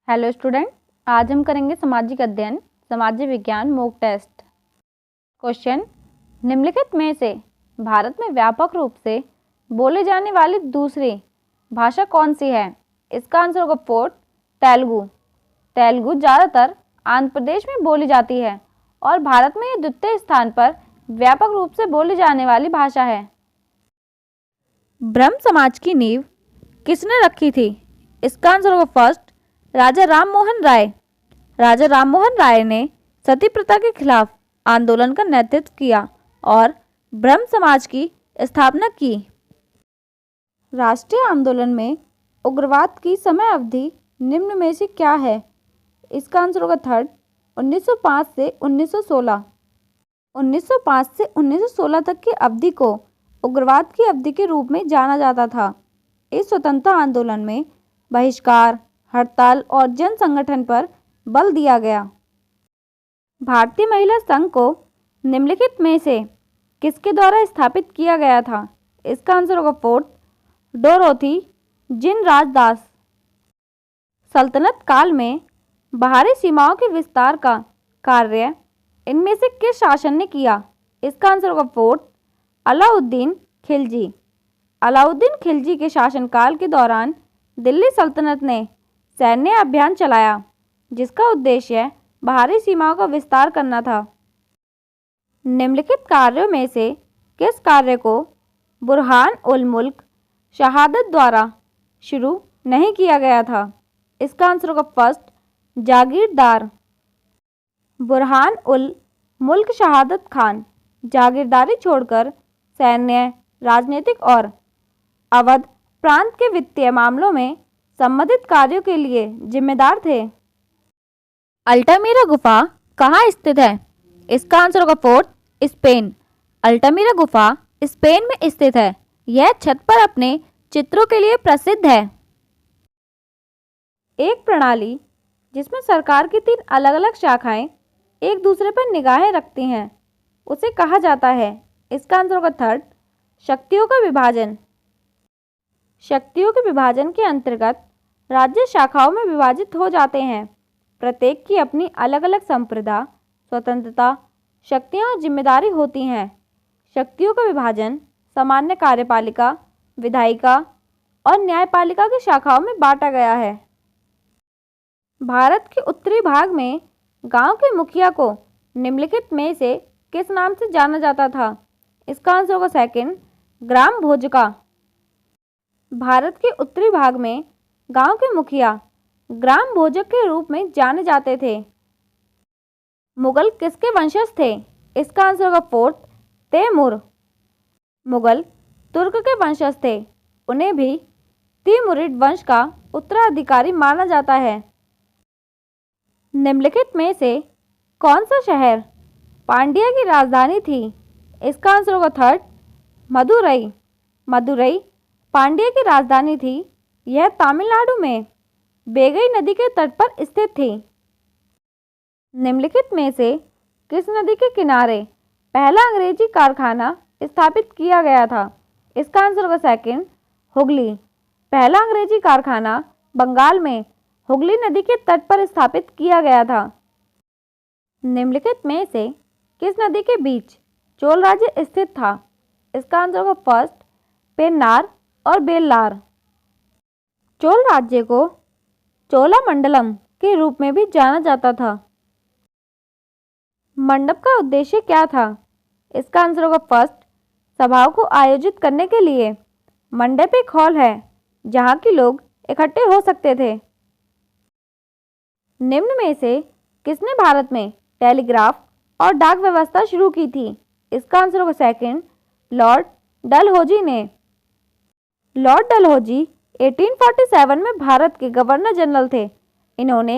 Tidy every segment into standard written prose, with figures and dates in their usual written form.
Hello student, आज हम करेंगे सामाजिक अध्ययन सामाजिक विज्ञान मॉक टेस्ट। क्वेश्चन, निम्नलिखित में से भारत में व्यापक रूप से बोले जाने वाली दूसरी भाषा कौन सी है? इसका आंसर होगा फोर्थ, तेलुगु। तेलुगु ज़्यादातर आंध्र प्रदेश में बोली जाती है और भारत में यह द्वितीय स्थान पर व्यापक रूप से बोली जाने वाली भाषा है। ब्रह्म समाज की नींव किसने रखी थी? इसका आंसर होगा फर्स्ट, राजा राम मोहन राय। राजा राम मोहन राय ने सती प्रथा के खिलाफ आंदोलन का नेतृत्व किया और ब्रह्म समाज की स्थापना की। राष्ट्रीय आंदोलन में उग्रवाद की समय अवधि निम्न में से क्या है? इसका आंसर होगा थर्ड, 1905 से 1916। 1905 से 1916 तक की अवधि को उग्रवाद की अवधि के रूप में जाना जाता था। इस स्वतंत्रता आंदोलन में बहिष्कार, हड़ताल और जन संगठन पर बल दिया गया। भारतीय महिला संघ को निम्नलिखित में से किसके द्वारा स्थापित किया गया था? इसका आंसर होगा फोर्थ, डोरोथी जिनराज दास। सल्तनत काल में बाहरी सीमाओं के विस्तार का कार्य इनमें से किस शासन ने किया? इसका आंसर होगा फोर्थ, अलाउद्दीन खिलजी। अलाउद्दीन खिलजी के शासनकाल के दौरान दिल्ली सल्तनत ने सैन्य अभियान चलाया जिसका उद्देश्य बाहरी सीमाओं का विस्तार करना था। निम्नलिखित कार्यों में से किस कार्य को बुरहान उल मुल्क शहादत द्वारा शुरू नहीं किया गया था? इसका आंसर होगा फर्स्ट, जागीरदार। बुरहान उल मुल्क शहादत खान जागीरदारी छोड़कर सैन्य, राजनीतिक और अवध प्रांत के वित्तीय मामलों में संबंधित कार्यों के लिए जिम्मेदार थे। अल्टामीरा गुफा कहाँ स्थित है? इसका आंसर होगा फोर्थ, स्पेन। अल्टामीरा गुफा स्पेन में स्थित है। यह छत पर अपने चित्रों के लिए प्रसिद्ध है। एक प्रणाली जिसमें सरकार की 3 अलग अलग शाखाएं एक दूसरे पर निगाहें रखती हैं उसे कहा जाता है। इसका आंसर होगा थर्ड, शक्तियों का विभाजन। शक्तियों के विभाजन के अंतर्गत राज्य शाखाओं में विभाजित हो जाते हैं। प्रत्येक की अपनी अलग अलग संप्रदा, स्वतंत्रता, शक्तियाँ और जिम्मेदारी होती हैं। शक्तियों का विभाजन सामान्य कार्यपालिका, विधायिका और न्यायपालिका की शाखाओं में बांटा गया है। भारत के उत्तरी भाग में गांव के मुखिया को निम्नलिखित में से किस नाम से जाना जाता था? इसका आंसर होगा सेकंड, ग्राम भोजका। भारत के उत्तरी भाग में गांव के मुखिया ग्राम भोजक के रूप में जाने जाते थे। मुगल किसके वंशज थे? इसका आंसर होगा फोर्थ, तैमूर। मुगल तुर्क के वंशज थे। उन्हें भी तिमुरिड वंश का उत्तराधिकारी माना जाता है। निम्नलिखित में से कौन सा शहर पांड्या की राजधानी थी? इसका आंसर होगा थर्ड, मदुरई। मदुरई पांड्या की राजधानी थी। यह तमिलनाडु में बेगई नदी के तट पर स्थित थी। निम्नलिखित में से किस नदी के किनारे पहला अंग्रेजी कारखाना स्थापित किया गया था? इसका आंसर होगा सेकंड, हुगली। पहला अंग्रेजी कारखाना बंगाल में हुगली नदी के तट पर स्थापित किया गया था। निम्नलिखित में से किस नदी के बीच चोल राज्य स्थित था? इसका आंसर होगा फर्स्ट, पेन्नार और बेल्लार। चोल राज्य को चोलामंडलम के रूप में भी जाना जाता था। मंडप का उद्देश्य क्या था? इसका आंसर होगा फर्स्ट, सभाओं को आयोजित करने के लिए। मंडप एक हॉल है जहां के लोग इकट्ठे हो सकते थे। निम्न में से किसने भारत में टेलीग्राफ और डाक व्यवस्था शुरू की थी? इसका आंसर होगा सेकंड, लॉर्ड डलहौजी ने। लॉर्ड डलहौजी 1847 में भारत के गवर्नर जनरल थे। इन्होंने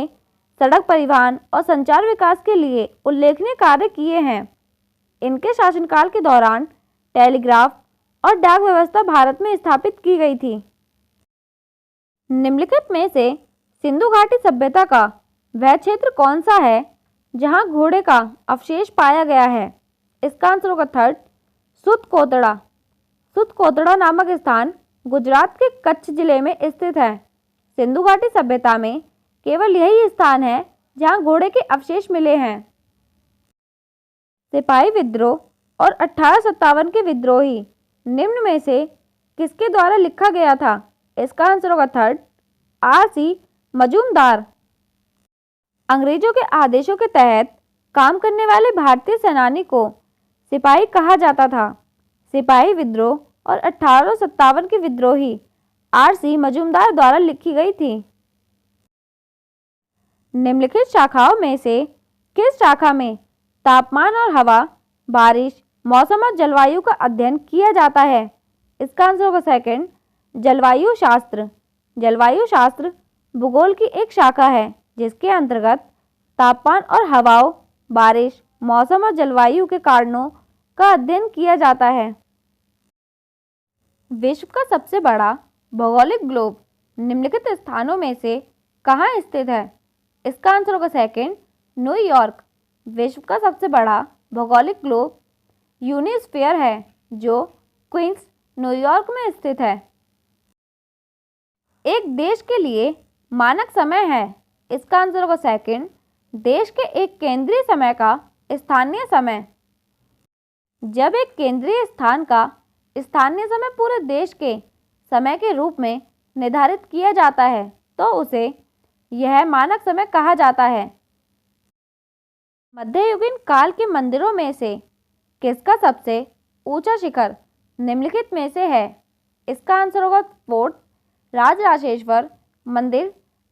सड़क परिवहन और संचार विकास के लिए उल्लेखनीय कार्य किए हैं। इनके शासनकाल के दौरान टेलीग्राफ और डाक व्यवस्था भारत में स्थापित की गई थी। निम्नलिखित में से सिंधु घाटी सभ्यता का वह क्षेत्र कौन सा है जहां घोड़े का अवशेष पाया गया है? इसका आंसर होगा थर्ड, सुतकोतड़ा। सुतकोतड़ा नामक स्थान गुजरात के कच्छ जिले में स्थित है। सिंधु घाटी सभ्यता में केवल यही स्थान है जहां घोड़े के अवशेष मिले हैं। सिपाही विद्रोह और 1857 के विद्रोही निम्न में से किसके द्वारा लिखा गया था? इसका आंसर होगा थर्ड, R.C. मजूमदार। अंग्रेजों के आदेशों के तहत काम करने वाले भारतीय सेनानी को सिपाही कहा जाता था। सिपाही विद्रोह और 1857 के विद्रोही R.C. मजूमदार द्वारा लिखी गई थी। निम्नलिखित शाखाओं में से किस शाखा में तापमान और हवा, बारिश, मौसम और जलवायु का अध्ययन किया जाता है? इसका आंसर होगा सेकंड, जलवायु शास्त्र। जलवायु शास्त्र भूगोल की एक शाखा है जिसके अंतर्गत तापमान और हवाओं, बारिश, मौसम और जलवायु के कारणों का अध्ययन किया जाता है। विश्व का सबसे बड़ा भौगोलिक ग्लोब निम्नलिखित स्थानों में से कहाँ स्थित है? इसका आंसर होगा सेकंड, न्यूयॉर्क। विश्व का सबसे बड़ा भौगोलिक ग्लोब यूनिस्फीयर है जो क्वींस, न्यूयॉर्क में स्थित है। एक देश के लिए मानक समय है। इसका आंसर होगा सेकंड, देश के एक केंद्रीय समय का स्थानीय समय। जब एक केंद्रीय स्थान का स्थानीय समय पूरे देश के समय के रूप में निर्धारित किया जाता है तो उसे यह मानक समय कहा जाता है। मध्ययुगीन काल के मंदिरों में से किसका सबसे ऊंचा शिखर निम्नलिखित में से है? इसका आंसर होगा फोर्थ, राजराजेश्वर मंदिर,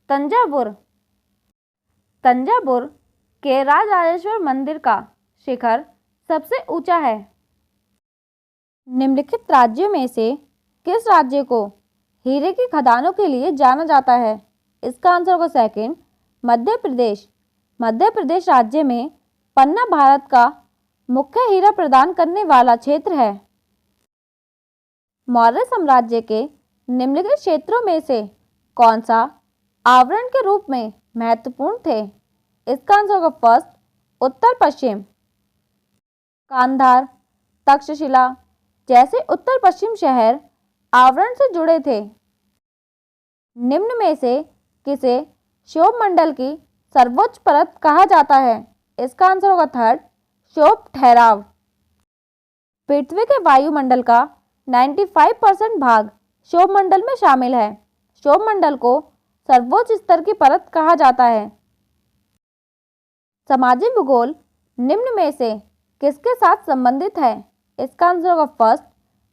तंजावुर। तंजावुर के राजराजेश्वर मंदिर का शिखर सबसे ऊंचा है। निम्नलिखित राज्यों में से किस राज्य को हीरे की खदानों के लिए जाना जाता है? इसका आंसर होगा सेकंड, मध्य प्रदेश। मध्य प्रदेश राज्य में पन्ना भारत का मुख्य हीरा प्रदान करने वाला क्षेत्र है। मौर्य साम्राज्य के निम्नलिखित क्षेत्रों में से कौन सा आवरण के रूप में महत्वपूर्ण थे? इसका आंसर होगा फर्स्ट, उत्तर पश्चिम। कांधार, तक्षशिला जैसे उत्तर पश्चिम शहर आवरण से जुड़े थे। निम्न में से किसे क्षोभ मंडल की सर्वोच्च परत कहा जाता है? इसका आंसर होगा थर्ड, क्षोभ ठहराव। पृथ्वी के वायुमंडल का 95% भाग क्षोभ मंडल में शामिल है। क्षोभ मंडल को सर्वोच्च स्तर की परत कहा जाता है। सामाजिक भूगोल निम्न में से किसके साथ संबंधित है? इसका आंसर होगा फर्स्ट,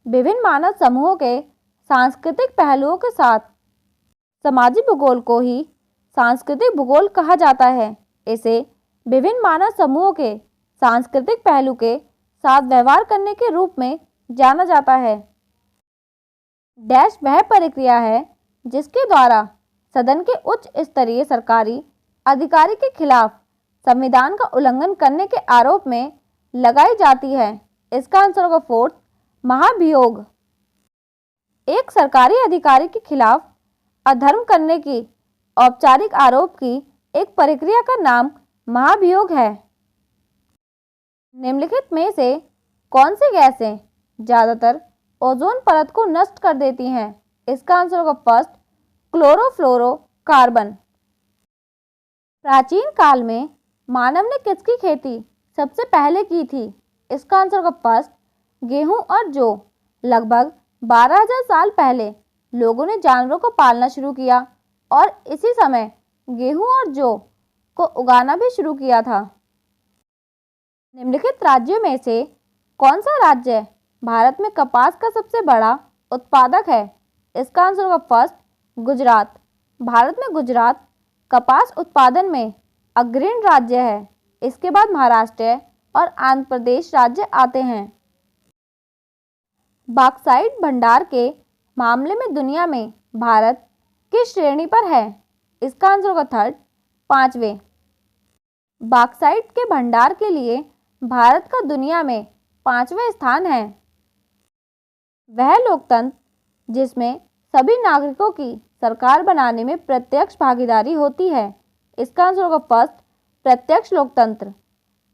विभिन्न मानव समूहों के सांस्कृतिक पहलुओं के साथ। सामाजिक भूगोल को ही सांस्कृतिक भूगोल कहा जाता है। इसे विभिन्न मानव समूहों के सांस्कृतिक पहलू के साथ व्यवहार करने के रूप में जाना जाता है। डैश वह प्रक्रिया है जिसके द्वारा सदन के उच्च स्तरीय सरकारी अधिकारी के खिलाफ संविधान का उल्लंघन करने के आरोप में लगाई जाती है। इसका आंसर होगा फोर्थ, महाभियोग। एक सरकारी अधिकारी के खिलाफ अधर्म करने की औपचारिक आरोप की एक प्रक्रिया का नाम महाभियोग है। निम्नलिखित में से कौन सी गैसें ज्यादातर ओजोन परत को नष्ट कर देती हैं? इसका आंसर होगा फर्स्ट, क्लोरोफ्लोरोकार्बन। प्राचीन काल में मानव ने किसकी खेती सबसे पहले की थी? इसका आंसर होगा फर्स्ट, गेहूं और जौ। लगभग 12,000 साल पहले लोगों ने जानवरों को पालना शुरू किया और इसी समय गेहूं और जौ को उगाना भी शुरू किया था। निम्नलिखित राज्यों में से कौन सा राज्य भारत में कपास का सबसे बड़ा उत्पादक है? इसका आंसर होगा फर्स्ट, गुजरात। भारत में गुजरात कपास उत्पादन में अग्रणी राज्य है। इसके बाद महाराष्ट्र और आंध्र प्रदेश राज्य आते हैं। बॉक्साइट भंडार के मामले में दुनिया में भारत किस श्रेणी पर है? इसका आंसर होगा थर्ड, 5वें। बॉक्साइट के भंडार के लिए भारत का दुनिया में 5वें स्थान है। वह लोकतंत्र जिसमें सभी नागरिकों की सरकार बनाने में प्रत्यक्ष भागीदारी होती है। इसका आंसर होगा फर्स्ट, प्रत्यक्ष लोकतंत्र।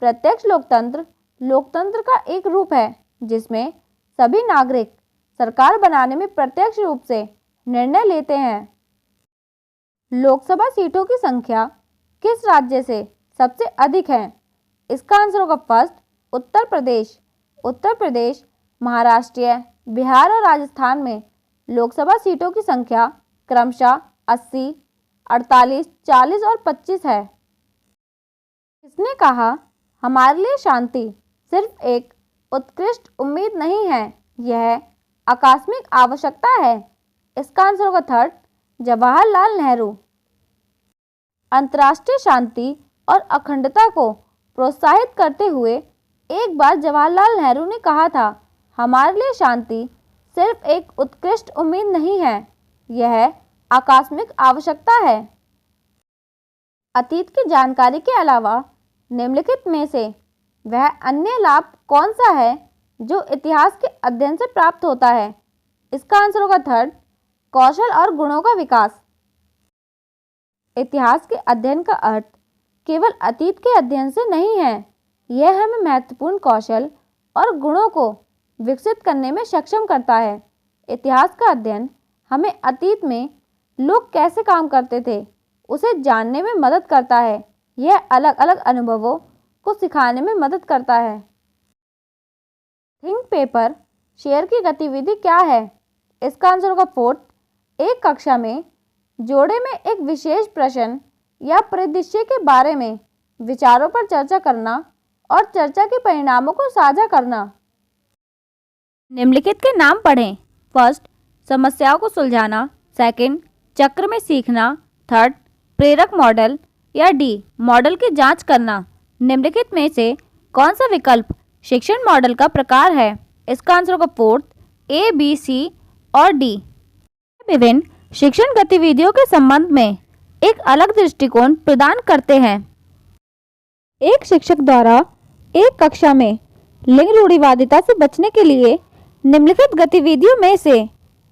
प्रत्यक्ष लोकतंत्र लोकतंत्र का एक रूप है जिसमें सभी नागरिक सरकार बनाने में प्रत्यक्ष रूप से निर्णय लेते हैं। लोकसभा सीटों की संख्या किस राज्य से सबसे अधिक है? इसका आंसर होगा फर्स्ट उत्तर प्रदेश। उत्तर प्रदेश, महाराष्ट्र, बिहार और राजस्थान में लोकसभा सीटों की संख्या क्रमशः 80, 48, 40 और 25 है। किसने कहा हमारे लिए शांति सिर्फ एक उत्कृष्ट उम्मीद नहीं है, यह आकस्मिक आवश्यकता है? इसका आंसर होगा थर्ड जवाहरलाल नेहरू। अंतर्राष्ट्रीय शांति और अखंडता को प्रोत्साहित करते हुए एक बार जवाहरलाल नेहरू ने कहा था, हमारे लिए शांति सिर्फ एक उत्कृष्ट उम्मीद नहीं है, यह आकस्मिक आवश्यकता है। अतीत की जानकारी के अलावा निम्नलिखित में से वह अन्य लाभ कौन सा है जो इतिहास के अध्ययन से प्राप्त होता है? इसका आंसर होगा थर्ड कौशल और गुणों का विकास। इतिहास के अध्ययन का अर्थ केवल अतीत के अध्ययन से नहीं है, यह हमें महत्वपूर्ण कौशल और गुणों को विकसित करने में सक्षम करता है। इतिहास का अध्ययन हमें अतीत में लोग कैसे काम करते थे उसे जानने में मदद करता है। यह अलग अलग अनुभवों को सिखाने में मदद करता है। थिंक पेपर शेयर की गतिविधि क्या है? इसका आंसर होगा फोर्थ एक कक्षा में जोड़े में एक विशेष प्रश्न या परिदृश्य के बारे में विचारों पर चर्चा करना और चर्चा के परिणामों को साझा करना। निम्नलिखित के नाम पढ़ें। फर्स्ट समस्याओं को सुलझाना, सेकंड चक्र में सीखना, थर्ड प्रेरक मॉडल या डी मॉडल की जांच करना। निम्नलिखित में से कौन सा विकल्प शिक्षण मॉडल का प्रकार है? इसका आंसर होगा फोर्थ ए, बी, सी और डी। विभिन्न शिक्षण गतिविधियों के संबंध में एक अलग दृष्टिकोण प्रदान करते हैं। एक शिक्षक द्वारा एक कक्षा में लिंग रूढ़िवादिता से बचने के लिए निम्नलिखित गतिविधियों में से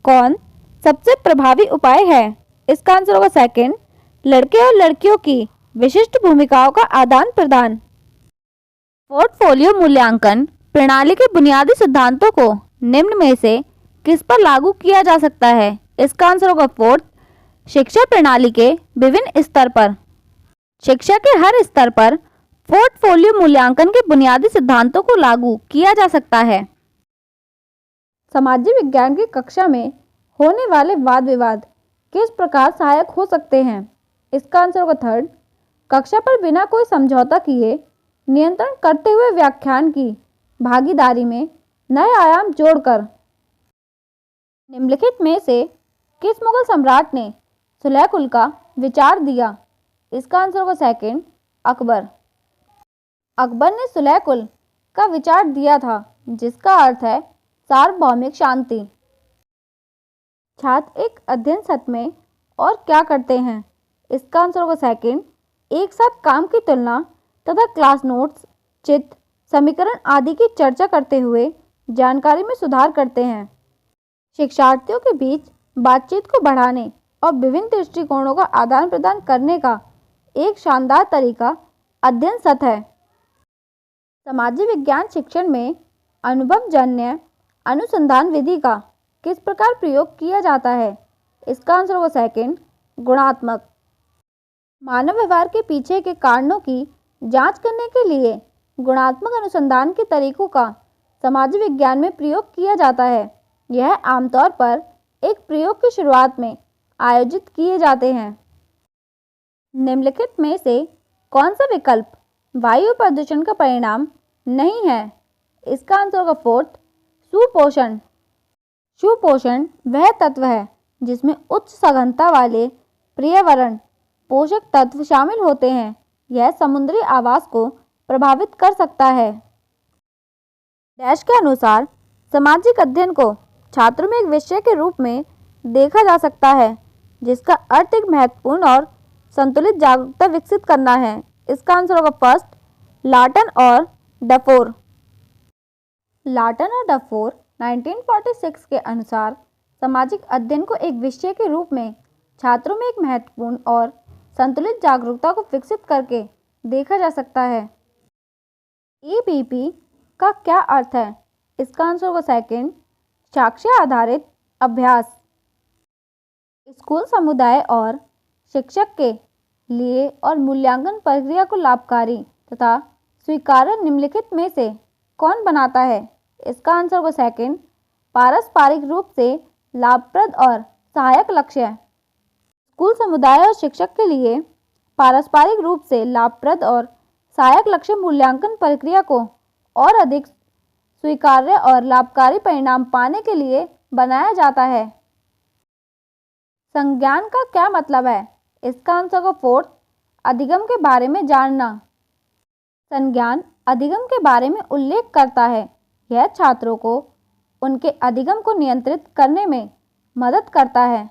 कौन सबसे प्रभावी उपाय है? इसका आंसर होगा सेकंड लड़के और लड़कियों की विशिष्ट भूमिकाओं का आदान प्रदान। पोर्टफोलियो मूल्यांकन प्रणाली के बुनियादी सिद्धांतों को निम्न में से किस पर लागू किया जा सकता है? इसका आंसर होगा फोर्थ शिक्षा प्रणाली के विभिन्न स्तर पर। शिक्षा के हर स्तर पर पोर्टफोलियो मूल्यांकन के बुनियादी सिद्धांतों को लागू किया जा सकता है। सामाजिक विज्ञान की कक्षा में होने वाले वाद विवाद किस प्रकार सहायक हो सकते हैं? इसका आंसर होगा थर्ड कक्षा पर बिना कोई समझौता किए नियंत्रण करते हुए व्याख्यान की भागीदारी में नए आयाम जोड़कर। निम्नलिखित में से किस मुगल सम्राट ने सुलह कुल का विचार दिया? इसका आंसर होगा सेकंड अकबर। अकबर ने सुलह कुल का विचार दिया था जिसका अर्थ है सार्वभौमिक शांति। छात्र एक अध्ययन सत्र में और क्या करते हैं? इसका आंसर होगा सेकंड एक साथ काम की तुलना तथा क्लास नोट्स, चित्र, समीकरण आदि की चर्चा करते हुए जानकारी में सुधार करते हैं। शिक्षार्थियों के बीच बातचीत को बढ़ाने और विभिन्न दृष्टिकोणों का आदान प्रदान करने का एक शानदार तरीका अध्ययन सत्र है। सामाजिक विज्ञान शिक्षण में अनुभवजन्य अनुसंधान विधि का किस प्रकार प्रयोग किया जाता है? इसका आंसर होगा सेकंड गुणात्मक। मानव व्यवहार के पीछे के कारणों की जांच करने के लिए गुणात्मक अनुसंधान के तरीकों का सामाजिक विज्ञान में प्रयोग किया जाता है। यह आमतौर पर एक प्रयोग की शुरुआत में आयोजित किए जाते हैं। निम्नलिखित में से कौन सा विकल्प वायु प्रदूषण का परिणाम नहीं है? इसका आंसर होगा फोर्थ सुपोषण। सुपोषण वह तत्व है जिसमें उच्च सघनता वाले पर्यावरण पोषक तत्व शामिल होते हैं। यह समुद्री आवास को प्रभावित कर सकता है। डैश के अनुसार सामाजिक अध्ययन को छात्रों में एक विषय के रूप में देखा जा सकता है जिसका अर्थ एक महत्वपूर्ण और संतुलित जागरूकता विकसित करना है। इसका आंसर होगा फर्स्ट लार्टन और डफोर। लार्टन और डफोर 1946 के अनुसार सामाजिक अध्ययन को एक विषय के रूप में छात्रों में एक महत्वपूर्ण और संतुलित जागरूकता को विकसित करके देखा जा सकता है। EPP का क्या अर्थ है? इसका आंसर होगा सेकंड साक्ष्य आधारित अभ्यास। स्कूल, समुदाय और शिक्षक के लिए और मूल्यांकन प्रक्रिया को लाभकारी तथा स्वीकार्य निम्नलिखित में से कौन बनाता है? इसका आंसर होगा सेकंड, पारस्परिक रूप से लाभप्रद और सहायक लक्ष्य। स्कूल समुदाय और शिक्षक के लिए पारस्परिक रूप से लाभप्रद और सहायक लक्ष्य मूल्यांकन प्रक्रिया को और अधिक स्वीकार्य और लाभकारी परिणाम पाने के लिए बनाया जाता है। संज्ञान का क्या मतलब है? इसका आंसर होगा फोर्थ, अधिगम के बारे में जानना। संज्ञान अधिगम के बारे में उल्लेख करता है। यह छात्रों को उनके अधिगम को नियंत्रित करने में मदद करता है।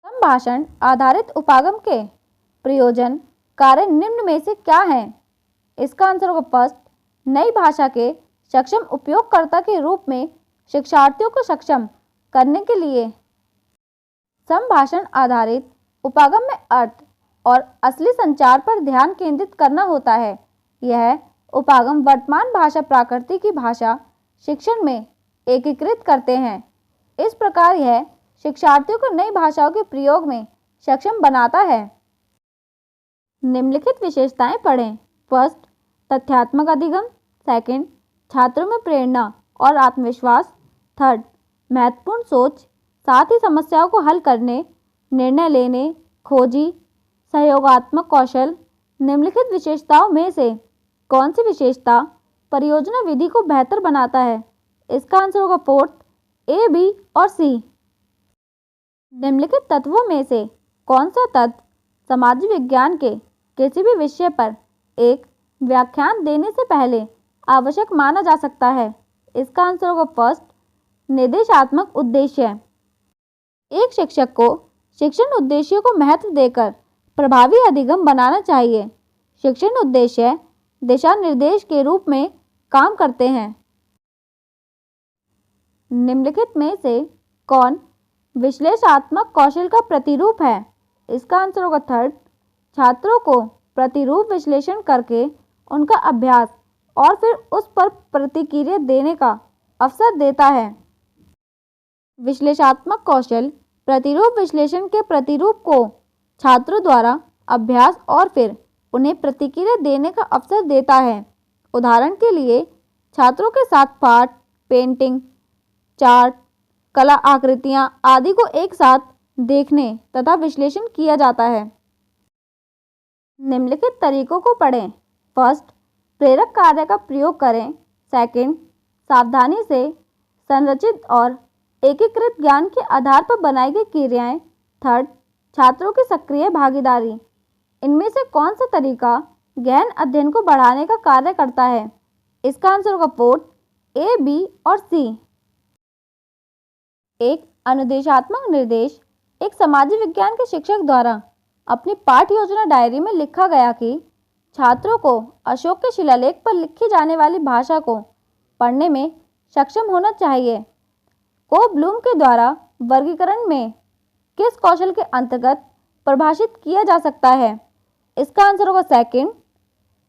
संभाषण आधारित उपागम के प्रयोजन कार्य निम्न में से क्या हैं? इसका आंसर होगा फर्स्ट, नई भाषा के सक्षम उपयोगकर्ता के रूप में शिक्षार्थियों को सक्षम करने के लिए। संभाषण आधारित उपागम में अर्थ और असली संचार पर ध्यान केंद्रित करना होता है। यह उपागम वर्तमान भाषा प्राकृतिक की भाषा शिक्षण में एकीकृत करते हैं। इस प्रकार यह शिक्षार्थियों को नई भाषाओं के प्रयोग में सक्षम बनाता है। निम्नलिखित विशेषताएं पढ़ें। फर्स्ट, तथ्यात्मक अधिगम। सेकंड, छात्रों में प्रेरणा और आत्मविश्वास। थर्ड, महत्वपूर्ण सोच, साथ ही समस्याओं को हल करने, निर्णय लेने, खोजी, सहयोगात्मक कौशल। निम्नलिखित विशेषताओं में से कौन सी विशेषता परियोजना विधि को बेहतर बनाता है? इसका आंसर होगा फोर्थ, ए, बी और सी। निम्नलिखित तत्वों में से कौन सा तत्व समाज विज्ञान के किसी भी विषय पर एक व्याख्यान देने से पहले आवश्यक माना जा सकता है? इसका आंसर होगा फर्स्ट, निर्देशात्मक उद्देश्य। एक शिक्षक को शिक्षण उद्देश्यों को महत्व देकर प्रभावी अधिगम बनाना चाहिए। शिक्षण उद्देश्य दिशा निर्देश के रूप में काम करते हैं। निम्नलिखित में से कौन विश्लेषणात्मक कौशल का प्रतिरूप है? इसका आंसर होगा थर्ड, छात्रों को प्रतिरूप विश्लेषण करके उनका अभ्यास और फिर उस पर प्रतिक्रिया देने का अवसर देता है। विश्लेषणात्मक कौशल प्रतिरूप विश्लेषण के प्रतिरूप को छात्रों द्वारा अभ्यास और फिर उन्हें प्रतिक्रिया देने का अवसर देता है। उदाहरण के लिए छात्रों के साथ पाठ, पेंटिंग, चार्ट, कला आकृतियां आदि को एक साथ देखने तथा विश्लेषण किया जाता है। निम्नलिखित तरीकों को पढ़ें। फर्स्ट, प्रेरक कार्य का प्रयोग करें। सेकंड, सावधानी से संरचित और एकीकृत ज्ञान के आधार पर बनाई गई क्रियाएं। थर्ड, छात्रों की सक्रिय भागीदारी। इनमें से कौन सा तरीका गहन अध्ययन को बढ़ाने का कार्य करता है? इसका आंसर होगा फोर्थ, ए, बी और सी। एक अनुदेशात्मक निर्देश। एक समाज विज्ञान के शिक्षक द्वारा अपनी पाठ्य योजना डायरी में लिखा गया कि छात्रों को अशोक के शिलालेख पर लिखी जाने वाली भाषा को पढ़ने में सक्षम होना चाहिए। को ब्लूम के द्वारा वर्गीकरण में किस कौशल के अंतर्गत परिभाषित किया जा सकता है? इसका आंसर होगा सेकंड,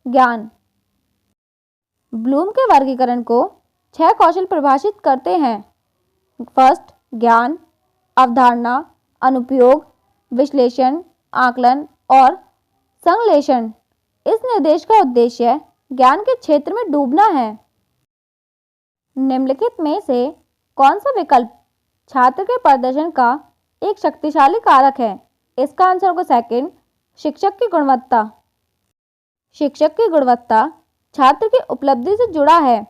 ज्ञान। ब्लूम के वर्गीकरण को 6 कौशल परिभाषित करते हैं। फर्स्ट, ज्ञान, अवधारणा, अनुप्रयोग, विश्लेषण, आकलन और संश्लेषण। इस निर्देश का उद्देश्य ज्ञान के क्षेत्र में डूबना है। निम्नलिखित में से कौन सा विकल्प छात्र के प्रदर्शन का एक शक्तिशाली कारक है? इसका आंसर होगा सेकंड, शिक्षक की गुणवत्ता। शिक्षक की गुणवत्ता छात्र की उपलब्धि से जुड़ा है,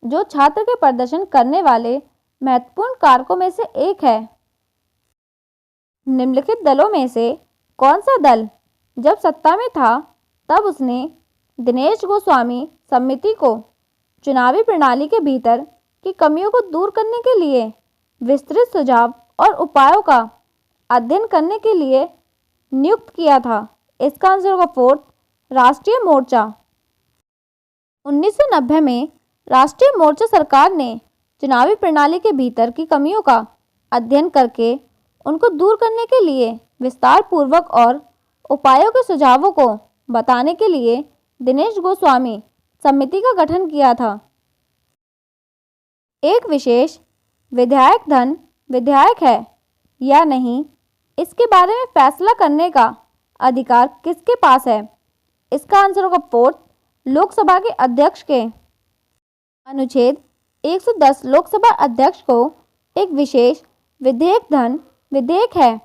जो छात्र के प्रदर्शन करने वाले महत्वपूर्ण कारकों में से एक है। निम्नलिखित दलों में से कौन सा दल जब सत्ता में था तब उसने दिनेश गोस्वामी समिति को चुनावी प्रणाली के भीतर की कमियों को दूर करने के लिए विस्तृत सुझाव और उपायों का अध्ययन करने के लिए नियुक्त किया था? इसका आंसर होगा फोर्थ, राष्ट्रीय मोर्चा। 1990 में राष्ट्रीय मोर्चा सरकार ने चुनावी प्रणाली के भीतर की कमियों का अध्ययन करके उनको दूर करने के लिए विस्तार पूर्वक और उपायों के सुझावों को बताने के लिए दिनेश गोस्वामी समिति का गठन किया था। एक विशेष विधायक धन विधायक है या नहीं, इसके बारे में फैसला करने का अधिकार किसके पास है? इसका आंसर होगा फोर्थ, लोकसभा के अध्यक्ष के। अनुच्छेद 110 लोकसभा अध्यक्ष को एक विशेष विधेयक है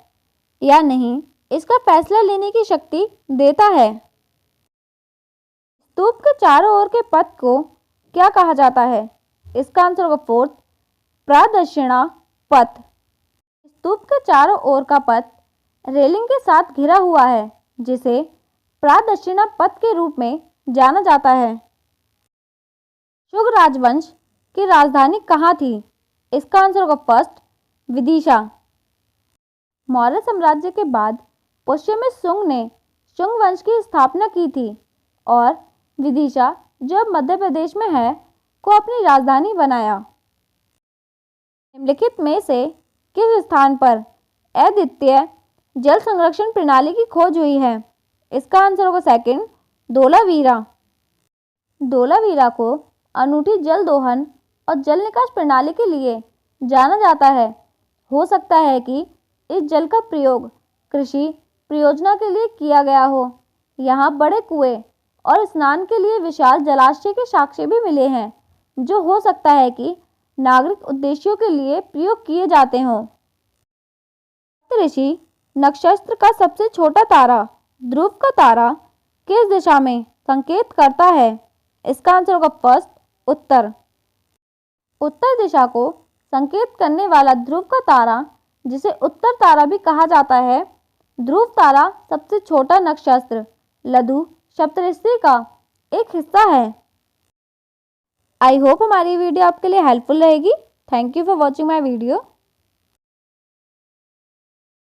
या नहीं, इसका फैसला लेने की शक्ति देता है। स्तूप के चारों ओर के पथ को क्या कहा जाता है? इसका आंसर होगा फोर्थ, प्रदक्षिणा पथ। स्तूप के चारों ओर का पथ रेलिंग के साथ घिरा हुआ है, जिसे प्रदक्षिणा पथ के रूप में जाना जाता है। शुंग राजवंश की राजधानी कहाँ थी? इसका आंसर होगा फर्स्ट, विदिशा। मौर्य साम्राज्य के बाद पुष्य में शुंग ने शुंग वंश की स्थापना की थी और विदिशा, जो अब मध्य प्रदेश में है, को अपनी राजधानी बनाया। निम्नलिखित में से किस स्थान पर अद्वितीय जल संरक्षण प्रणाली की खोज हुई है? इसका आंसर होगा सेकंड, धोलावीरा। धोलावीरा को अनूठी जल दोहन और जल निकास प्रणाली के लिए जाना जाता है। हो सकता है कि इस जल का प्रयोग कृषि परियोजना के लिए किया गया हो। यहाँ बड़े कुएं और स्नान के लिए विशाल जलाशय के साक्ष्य भी मिले हैं, जो हो सकता है कि नागरिक उद्देश्यों के लिए प्रयोग किए जाते हों। सप्तऋषि नक्षत्र का सबसे छोटा तारा, ध्रुव का तारा, किस दिशा में संकेत करता है? इसका आंसर होगा फर्स्ट, उत्तर। उत्तर दिशा को संकेत करने वाला ध्रुव का तारा, जिसे उत्तर तारा भी कहा जाता है, ध्रुव तारा सबसे छोटा नक्षत्र लघु सप्तऋषि का एक हिस्सा है। आई होप हमारी वीडियो आपके लिए हेल्पफुल रहेगी। Thank you for watching my video.